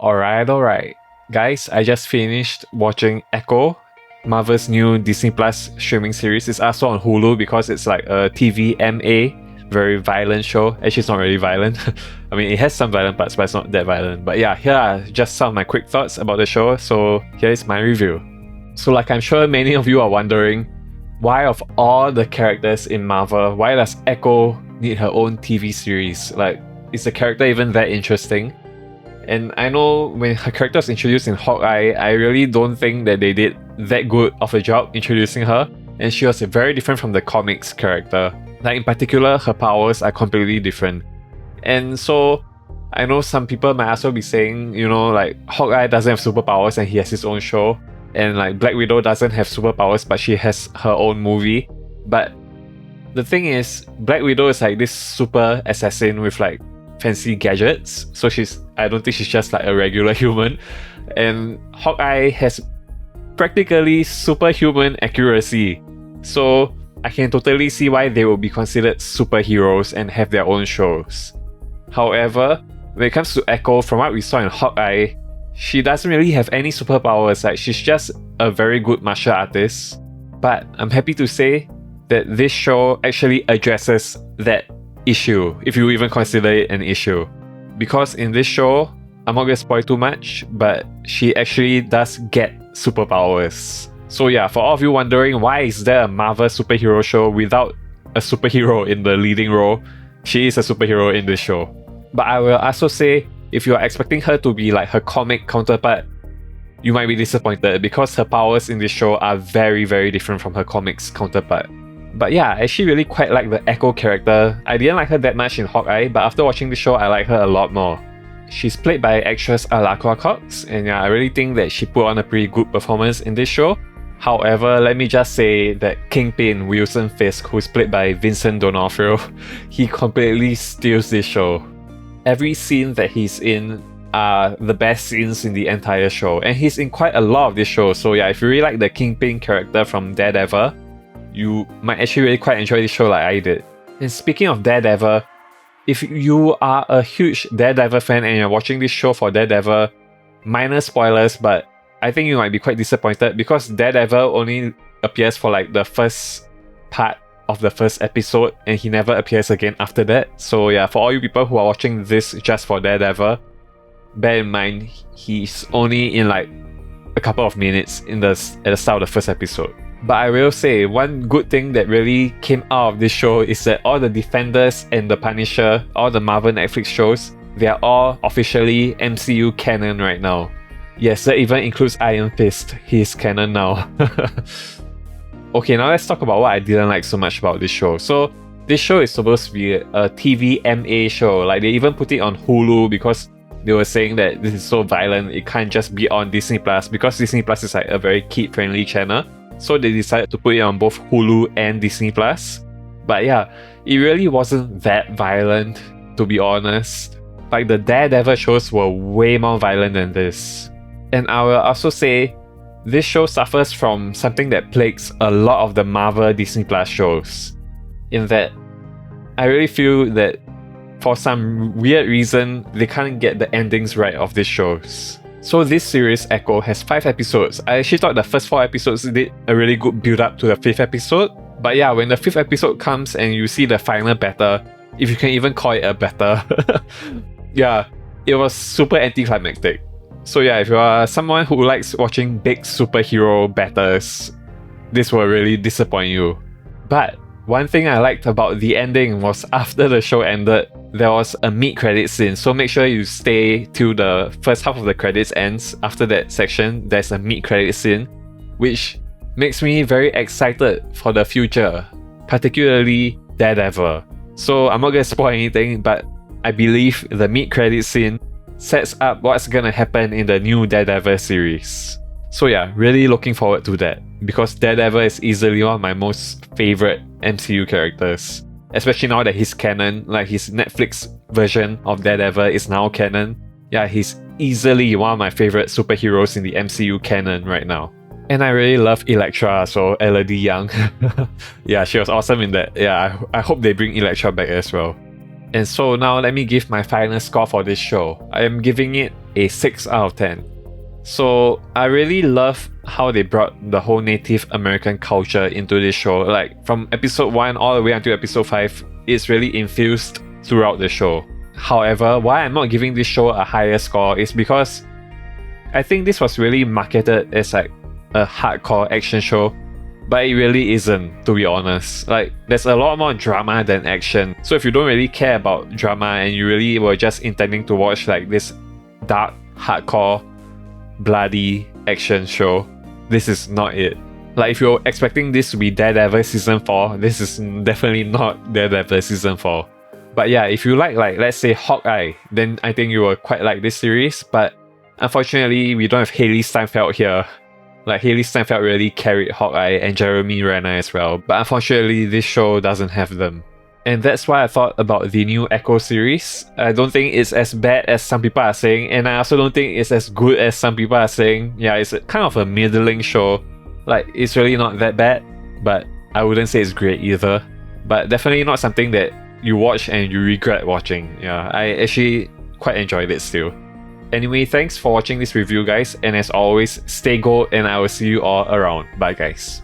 Alright. Guys, I just finished watching Echo, Marvel's new Disney Plus streaming series. It's also on Hulu because it's like a TVMA, very violent show. Actually, it's not really violent. I mean, it has some violent parts, but it's not that violent. But yeah, here are just some of my quick thoughts about the show. So here is my review. So like I'm sure many of you are wondering, why of all the characters in Marvel, why does Echo need her own TV series? Like, is the character even that interesting? And I know when her character was introduced in Hawkeye, I really don't think that they did that good of a job introducing her. And she was very different from the comics character. Like in particular, her powers are completely different. And so, I know some people might also be saying, like Hawkeye doesn't have superpowers and he has his own show. And like Black Widow doesn't have superpowers but she has her own movie. But the thing is, Black Widow is like this super assassin with like fancy gadgets. So I don't think she's just like a regular human. And Hawkeye has practically superhuman accuracy. So I can totally see why they will be considered superheroes and have their own shows. However, when it comes to Echo, from what we saw in Hawkeye, she doesn't really have any superpowers. Like, she's just a very good martial artist. But I'm happy to say that this show actually addresses that issue, if you even consider it an issue. Because in this show, I'm not gonna spoil too much, but she actually does get superpowers. So yeah, for all of you wondering why is there a Marvel superhero show without a superhero in the leading role, she is a superhero in this show. But I will also say, if you are expecting her to be like her comic counterpart, you might be disappointed because her powers in this show are very, very different from her comics counterpart. But yeah, I actually really quite like the Echo character. I didn't like her that much in Hawkeye, but after watching the show, I like her a lot more. She's played by actress Alaqua Cox, and yeah, I really think that she put on a pretty good performance in this show. However, let me just say that Kingpin Wilson Fisk, who's played by Vincent D'Onofrio, he completely steals this show. Every scene that he's in are the best scenes in the entire show, and he's in quite a lot of this show. So yeah, if you really like the Kingpin character from Daredevil, you might actually really quite enjoy this show like I did. And speaking of Daredevil, if you are a huge Daredevil fan and you're watching this show for Daredevil, minor spoilers, but I think you might be quite disappointed because Daredevil only appears for like the first part of the first episode and he never appears again after that. So yeah, for all you people who are watching this just for Daredevil, bear in mind he's only in like a couple of minutes at the start of the first episode. But I will say, one good thing that really came out of this show is that all the Defenders and the Punisher, all the Marvel Netflix shows, they are all officially MCU canon right now. Yes, that even includes Iron Fist. He's canon now. Okay, now let's talk about what I didn't like so much about this show. So, this show is supposed to be a TVMA show. Like, they even put it on Hulu because they were saying that this is so violent, it can't just be on Disney Plus because Disney Plus is like a very kid-friendly channel. So they decided to put it on both Hulu and Disney Plus. But yeah, it really wasn't that violent, to be honest. Like the Daredevil shows were way more violent than this. And I will also say, this show suffers from something that plagues a lot of the Marvel Disney Plus shows. In that, I really feel that for some weird reason, they can't get the endings right of these shows. So this series, Echo, has 5 episodes. I actually thought the first 4 episodes did a really good build up to the 5th episode. But yeah, when the 5th episode comes and you see the final battle, if you can even call it a battle, yeah, it was super anticlimactic. So yeah, if you are someone who likes watching big superhero battles, this will really disappoint you. But one thing I liked about the ending was after the show ended, there was a mid-credit scene. So make sure you stay till the first half of the credits ends. After that section, there's a mid-credit scene, which makes me very excited for the future, particularly Daredevil. So I'm not gonna spoil anything, but I believe the mid-credit scene sets up what's gonna happen in the new Daredevil series. So yeah, really looking forward to that, because Daredevil is easily one of my most favorite MCU characters. Especially now that he's canon, like his Netflix version of Daredevil is now canon. Yeah, he's easily one of my favorite superheroes in the MCU canon right now. And I really love Elektra, so Elodie Yung. Yeah, she was awesome in that. Yeah, I hope they bring Elektra back as well. And so now let me give my final score for this show. I am giving it a 6 out of 10. So I really love how they brought the whole Native American culture into this show. Like from episode 1 all the way until episode 5, it's really infused throughout the show. However, why I'm not giving this show a higher score is because I think this was really marketed as like a hardcore action show, but it really isn't, to be honest. Like, there's a lot more drama than action. So if you don't really care about drama and you really were just intending to watch like this dark, hardcore, bloody action show, this is not it. Like, if you're expecting this to be Daredevil season 4, this is definitely not Daredevil season 4. But yeah, if you like let's say Hawkeye, then I think you will quite like this series. But unfortunately, we don't have Haley Steinfeld here. Like, Haley Steinfeld really carried Hawkeye and Jeremy Renner as well. But unfortunately, this show doesn't have them. And that's why I thought about the new Echo series. I don't think it's as bad as some people are saying, and I also don't think it's as good as some people are saying. Yeah, it's kind of a middling show. Like, it's really not that bad, but I wouldn't say it's great either. But definitely not something that you watch and you regret watching. Yeah, I actually quite enjoyed it still. Anyway, thanks for watching this review, guys, and as always, stay gold and I will see you all around. Bye, guys.